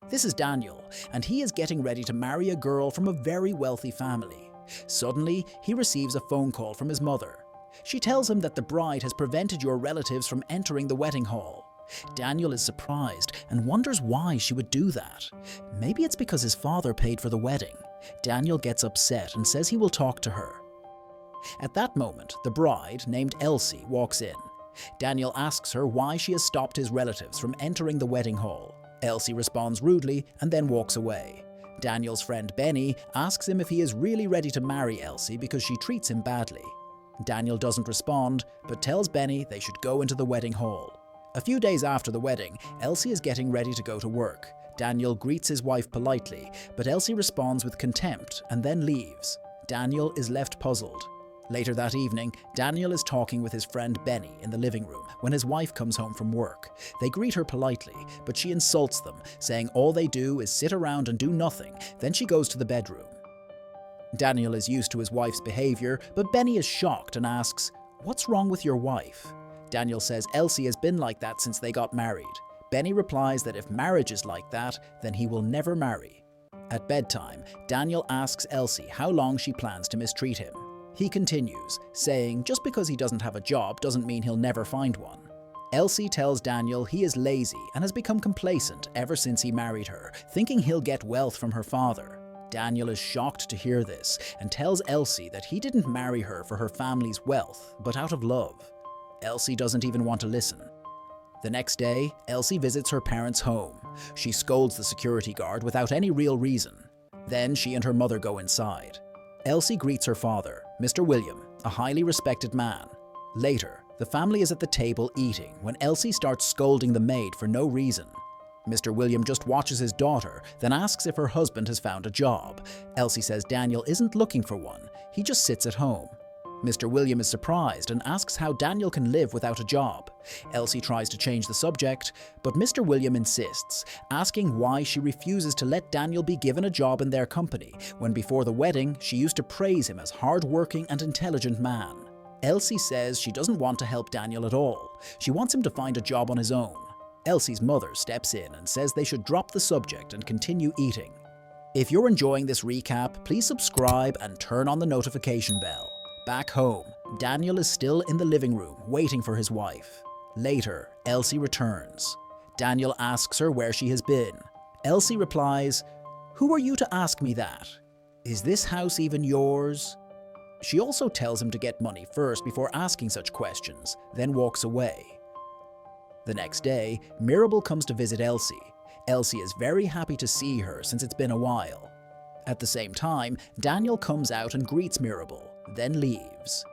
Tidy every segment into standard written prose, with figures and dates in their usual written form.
This is Daniel, and he is getting ready to marry a girl from a very wealthy family. Suddenly, he receives a phone call from his mother. She tells him that the bride has prevented your relatives from entering the wedding hall. Daniel is surprised and wonders why she would do that. Maybe it's because his father paid for the wedding. Daniel gets upset and says he will talk to her. At that moment, the bride, named Elsie, walks in. Daniel asks her why she has stopped his relatives from entering the wedding hall. Elsie responds rudely and then walks away. Daniel's friend Benny asks him if he is really ready to marry Elsie because she treats him badly. Daniel doesn't respond, but tells Benny they should go into the wedding hall. A few days after the wedding, Elsie is getting ready to go to work. Daniel greets his wife politely, but Elsie responds with contempt and then leaves. Daniel is left puzzled. Later that evening, Daniel is talking with his friend Benny in the living room when his wife comes home from work. They greet her politely, but she insults them, saying all they do is sit around and do nothing. Then she goes to the bedroom. Daniel is used to his wife's behavior, but Benny is shocked and asks, "What's wrong with your wife?" Daniel says Elsie has been like that since they got married. Benny replies that if marriage is like that, then he will never marry. At bedtime, Daniel asks Elsie how long she plans to mistreat him. He continues, saying just because he doesn't have a job doesn't mean he'll never find one. Elsie tells Daniel he is lazy and has become complacent ever since he married her, thinking he'll get wealth from her father. Daniel is shocked to hear this and tells Elsie that he didn't marry her for her family's wealth, but out of love. Elsie doesn't even want to listen. The next day, Elsie visits her parents' home. She scolds the security guard without any real reason. Then she and her mother go inside. Elsie greets her father, Mr. William, a highly respected man. Later, the family is at the table eating when Elsie starts scolding the maid for no reason. Mr. William just watches his daughter, then asks if her husband has found a job. Elsie says Daniel isn't looking for one, he just sits at home. Mr. William is surprised and asks how Daniel can live without a job. Elsie tries to change the subject, but Mr. William insists, asking why she refuses to let Daniel be given a job in their company, when before the wedding she used to praise him as hard-working and intelligent man. Elsie says she doesn't want to help Daniel at all. She wants him to find a job on his own. Elsie's mother steps in and says they should drop the subject and continue eating. If you're enjoying this recap, please subscribe and turn on the notification bell. Back home, Daniel is still in the living room waiting for his wife. Later, Elsie returns. Daniel asks her where she has been. Elsie replies, "Who are you to ask me that? Is this house even yours?" She also tells him to get money first before asking such questions, then walks away. The next day, Mirabel comes to visit Elsie. Elsie is very happy to see her since it's been a while. At the same time, Daniel comes out and greets Mirabel, then leaves.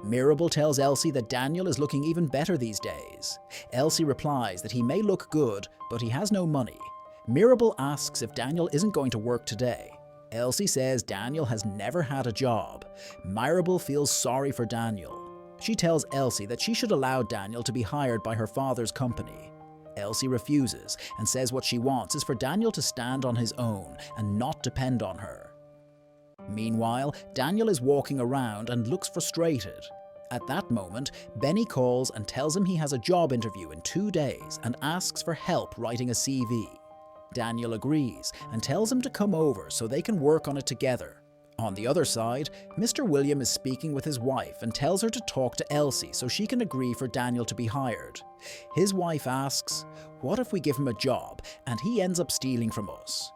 Mirabel tells Elsie that Daniel is looking even better these days. Elsie replies that he may look good, but he has no money. Mirabel asks if Daniel isn't going to work today. Elsie says Daniel has never had a job. Mirabel feels sorry for Daniel. She tells Elsie that she should allow Daniel to be hired by her father's company. Elsie refuses and says what she wants is for Daniel to stand on his own and not depend on her. Meanwhile, Daniel is walking around and looks frustrated. At that moment, Benny calls and tells him he has a job interview in 2 days and asks for help writing a CV. Daniel agrees and tells him to come over so they can work on it together. On the other side, Mr. William is speaking with his wife and tells her to talk to Elsie so she can agree for Daniel to be hired. His wife asks, "What if we give him a job and he ends up stealing from us?"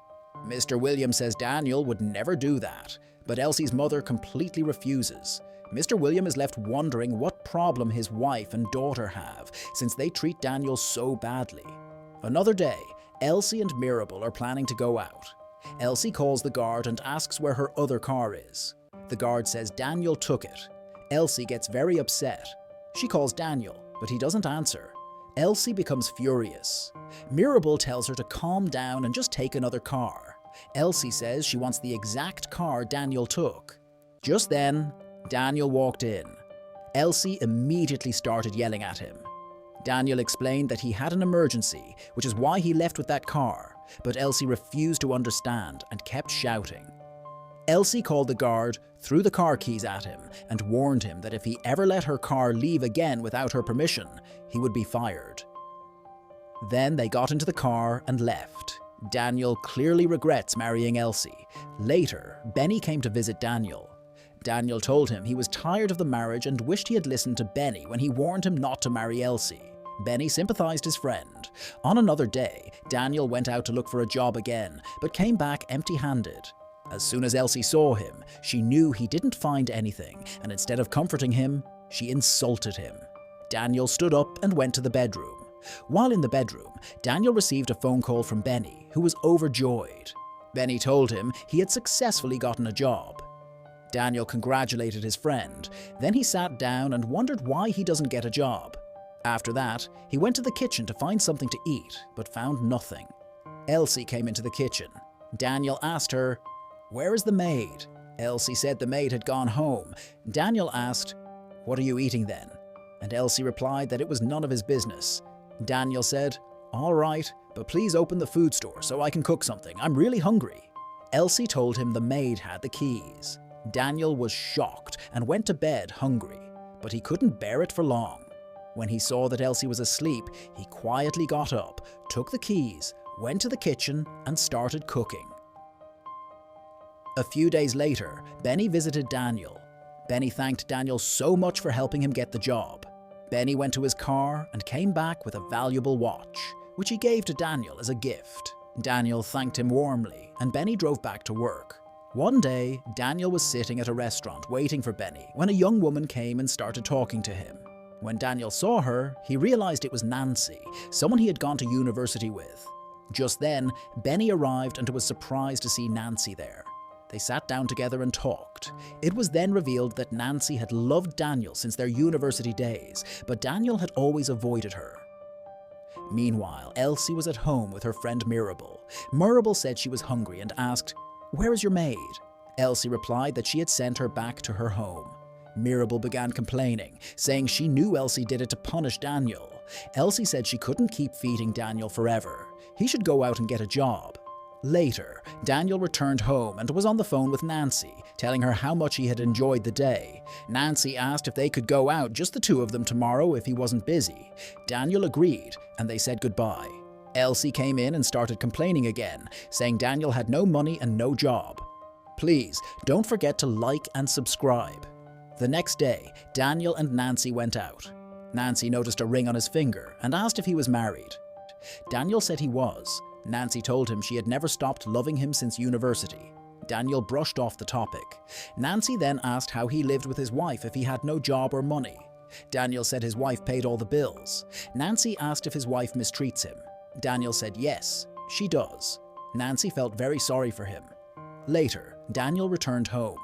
Mr. William says Daniel would never do that, but Elsie's mother completely refuses. Mr. William is left wondering what problem his wife and daughter have since they treat Daniel so badly. Another day, Elsie and Mirabel are planning to go out. Elsie calls the guard and asks where her other car is. The guard says Daniel took it. Elsie gets very upset. She calls Daniel, but he doesn't answer. Elsie becomes furious. Mirabel tells her to calm down and just take another car. Elsie says she wants the exact car Daniel took. Just then, Daniel walked in. Elsie immediately started yelling at him. Daniel explained that he had an emergency, which is why he left with that car, but Elsie refused to understand and kept shouting. Elsie called the guard, threw the car keys at him, and warned him that if he ever let her car leave again without her permission, he would be fired. Then they got into the car and left. Daniel clearly regrets marrying Elsie. Later, Benny came to visit Daniel. Daniel told him he was tired of the marriage and wished he had listened to Benny when he warned him not to marry Elsie. Benny sympathized his friend. On another day, Daniel went out to look for a job again, but came back empty-handed. As soon as Elsie saw him, she knew he didn't find anything, and instead of comforting him, she insulted him. Daniel stood up and went to the bedroom. While in the bedroom, Daniel received a phone call from Benny, who was overjoyed. Benny told him he had successfully gotten a job. Daniel congratulated his friend. Then he sat down and wondered why he doesn't get a job. After that, he went to the kitchen to find something to eat, but found nothing. Elsie came into the kitchen. Daniel asked her, "Where is the maid?" Elsie said the maid had gone home. Daniel asked, "What are you eating then?" And Elsie replied that it was none of his business. Daniel said, "All right, but please open the food store so I can cook something. I'm really hungry." Elsie told him the maid had the keys. Daniel was shocked and went to bed hungry, but he couldn't bear it for long. When he saw that Elsie was asleep, he quietly got up, took the keys, went to the kitchen and started cooking. A few days later, Benny visited Daniel. Benny thanked Daniel so much for helping him get the job. Benny went to his car and came back with a valuable watch, which he gave to Daniel as a gift. Daniel thanked him warmly, and Benny drove back to work. One day, Daniel was sitting at a restaurant waiting for Benny when a young woman came and started talking to him. When Daniel saw her, he realized it was Nancy, someone he had gone to university with. Just then, Benny arrived and was surprised to see Nancy there. They sat down together and talked. It was then revealed that Nancy had loved Daniel since their university days, but Daniel had always avoided her. Meanwhile, Elsie was at home with her friend Mirabel. Mirabel said she was hungry and asked, "Where is your maid?" Elsie replied that she had sent her back to her home. Mirabel began complaining, saying she knew Elsie did it to punish Daniel. Elsie said she couldn't keep feeding Daniel forever. He should go out and get a job. Later, Daniel returned home and was on the phone with Nancy, telling her how much he had enjoyed the day. Nancy asked if they could go out, just the two of them, tomorrow if he wasn't busy. Daniel agreed, and they said goodbye. Elsie came in and started complaining again, saying Daniel had no money and no job. Please, don't forget to like and subscribe. The next day, Daniel and Nancy went out. Nancy noticed a ring on his finger and asked if he was married. Daniel said he was. Nancy told him she had never stopped loving him since university. Daniel brushed off the topic. Nancy then asked how he lived with his wife if he had no job or money. Daniel said his wife paid all the bills. Nancy asked if his wife mistreats him. Daniel said yes, she does. Nancy felt very sorry for him. Later, Daniel returned home.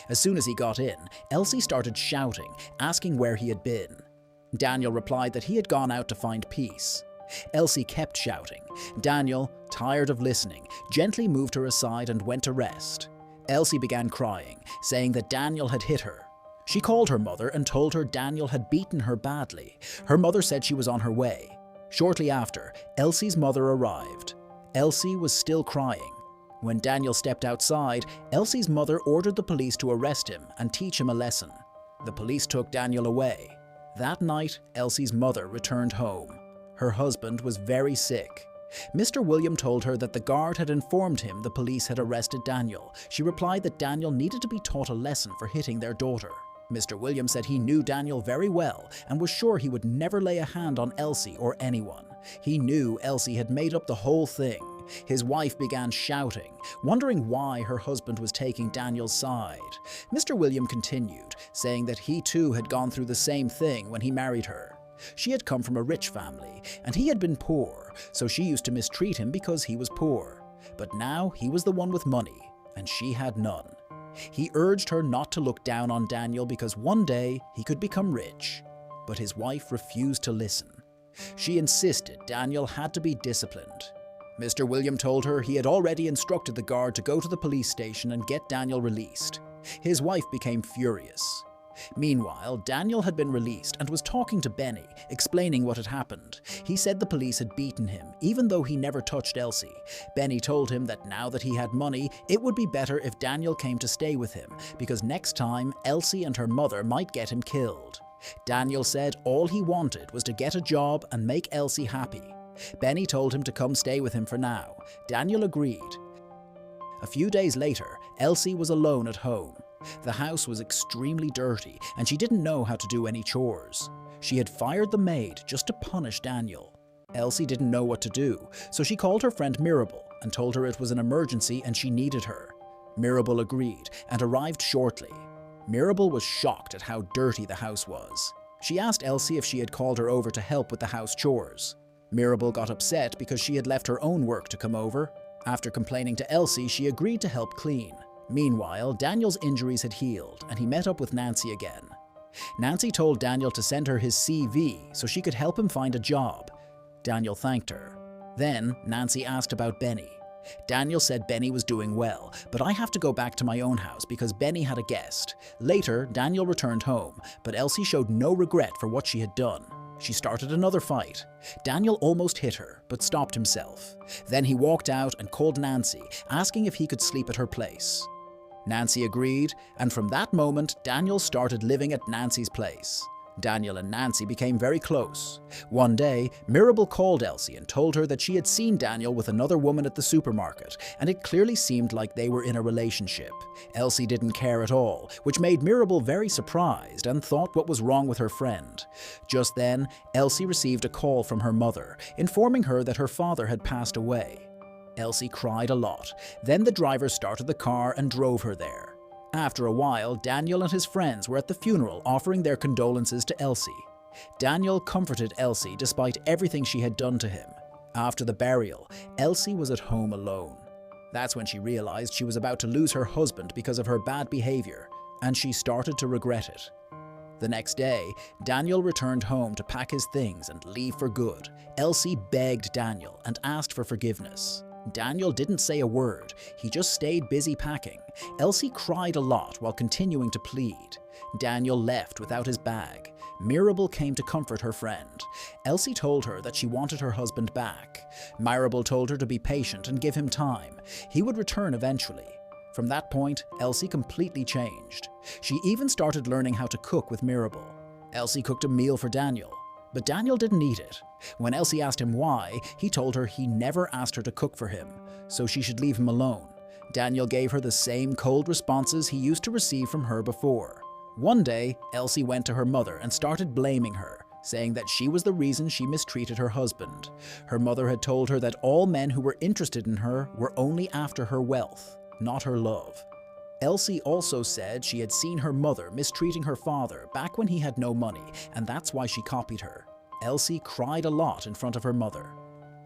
As soon as he got in, Elsie started shouting, asking where he had been. Daniel replied that he had gone out to find peace. Elsie kept shouting. Daniel, tired of listening, gently moved her aside and went to rest. Elsie began crying, saying that Daniel had hit her. She called her mother and told her Daniel had beaten her badly. Her mother said she was on her way. Shortly after, Elsie's mother arrived. Elsie was still crying. When Daniel stepped outside, Elsie's mother ordered the police to arrest him and teach him a lesson. The police took Daniel away. That night, Elsie's mother returned home. Her husband was very sick. Mr. William told her that the guard had informed him the police had arrested Daniel. She replied that Daniel needed to be taught a lesson for hitting their daughter. Mr. William said he knew Daniel very well and was sure he would never lay a hand on Elsie or anyone. He knew Elsie had made up the whole thing. His wife began shouting, wondering why her husband was taking Daniel's side. Mr. William continued, saying that he too had gone through the same thing when he married her. She had come from a rich family, and he had been poor, so she used to mistreat him because he was poor. But now he was the one with money, and she had none. He urged her not to look down on Daniel because one day he could become rich. But his wife refused to listen. She insisted Daniel had to be disciplined. Mr. William told her he had already instructed the guard to go to the police station and get Daniel released. His wife became furious. Meanwhile, Daniel had been released and was talking to Benny, explaining what had happened. He said the police had beaten him, even though he never touched Elsie. Benny told him that now that he had money, it would be better if Daniel came to stay with him, because next time, Elsie and her mother might get him killed. Daniel said all he wanted was to get a job and make Elsie happy. Benny told him to come stay with him for now. Daniel agreed. A few days later, Elsie was alone at home. The house was extremely dirty and she didn't know how to do any chores. She had fired the maid just to punish Daniel. Elsie didn't know what to do, so she called her friend Mirabel and told her it was an emergency and she needed her. Mirabel agreed and arrived shortly. Mirabel was shocked at how dirty the house was. She asked Elsie if she had called her over to help with the house chores. Mirabel got upset because she had left her own work to come over. After complaining to Elsie, she agreed to help clean. Meanwhile, Daniel's injuries had healed and he met up with Nancy again. Nancy told Daniel to send her his CV so she could help him find a job. Daniel thanked her. Then Nancy asked about Benny. Daniel said Benny was doing well, but I have to go back to my own house because Benny had a guest. Later, Daniel returned home, but Elsie showed no regret for what she had done. She started another fight. Daniel almost hit her, but stopped himself. Then he walked out and called Nancy, asking if he could sleep at her place. Nancy agreed, and from that moment, Daniel started living at Nancy's place. Daniel and Nancy became very close. One day, Mirabel called Elsie and told her that she had seen Daniel with another woman at the supermarket, and it clearly seemed like they were in a relationship. Elsie didn't care at all, which made Mirabel very surprised and thought what was wrong with her friend. Just then, Elsie received a call from her mother, informing her that her father had passed away. Elsie cried a lot. Then the driver started the car and drove her there. After a while, Daniel and his friends were at the funeral offering their condolences to Elsie. Daniel comforted Elsie despite everything she had done to him. After the burial, Elsie was at home alone. That's when she realized she was about to lose her husband because of her bad behavior, and she started to regret it. The next day, Daniel returned home to pack his things and leave for good. Elsie begged Daniel and asked for forgiveness. Daniel didn't say a word, he just stayed busy packing. Elsie cried a lot while continuing to plead. Daniel left without his bag. Mirabel came to comfort her friend. Elsie told her that she wanted her husband back. Mirabel told her to be patient and give him time. He would return eventually. From that point, Elsie completely changed. She even started learning how to cook with Mirabel. Elsie cooked a meal for Daniel, but Daniel didn't eat it. When Elsie asked him why, he told her he never asked her to cook for him, so she should leave him alone. Daniel gave her the same cold responses he used to receive from her before. One day, Elsie went to her mother and started blaming her, saying that she was the reason she mistreated her husband. Her mother had told her that all men who were interested in her were only after her wealth, not her love. Elsie also said she had seen her mother mistreating her father back when he had no money, and that's why she copied her. Elsie cried a lot in front of her mother.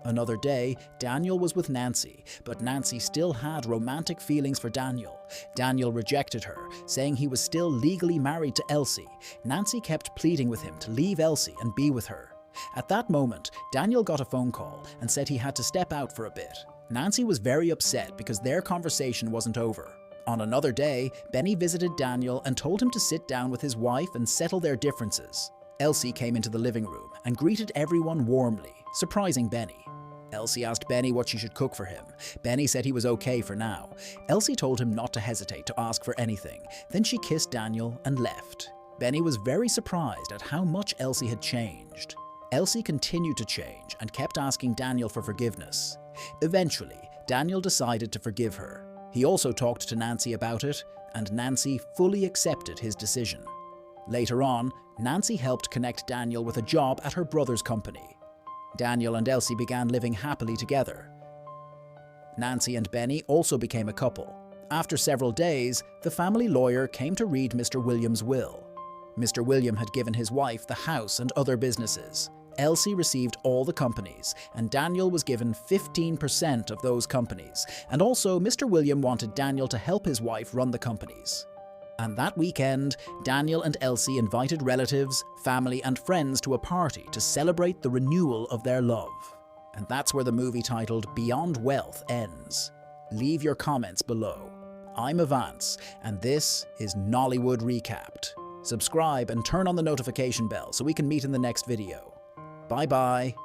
Another day, Daniel was with Nancy, but Nancy still had romantic feelings for Daniel. Daniel rejected her, saying he was still legally married to Elsie. Nancy kept pleading with him to leave Elsie and be with her. At that moment, Daniel got a phone call and said he had to step out for a bit. Nancy was very upset because their conversation wasn't over. On another day, Benny visited Daniel and told him to sit down with his wife and settle their differences. Elsie came into the living room and greeted everyone warmly, surprising Benny. Elsie asked Benny what she should cook for him. Benny said he was okay for now. Elsie told him not to hesitate to ask for anything. Then she kissed Daniel and left. Benny was very surprised at how much Elsie had changed. Elsie continued to change and kept asking Daniel for forgiveness. Eventually, Daniel decided to forgive her. He also talked to Nancy about it, and Nancy fully accepted his decision. Later on, Nancy helped connect Daniel with a job at her brother's company. Daniel and Elsie began living happily together. Nancy and Benny also became a couple. After several days, the family lawyer came to read Mr. William's will. Mr. William had given his wife the house and other businesses. Elsie received all the companies, and Daniel was given 15% of those companies. And also, Mr. William wanted Daniel to help his wife run the companies. And that weekend, Daniel and Elsie invited relatives, family, and friends to a party to celebrate the renewal of their love. And that's where the movie titled Beyond Wealth ends. Leave your comments below. I'm Avance, and this is Nollywood Recapped. Subscribe and turn on the notification bell so we can meet in the next video. Bye-bye.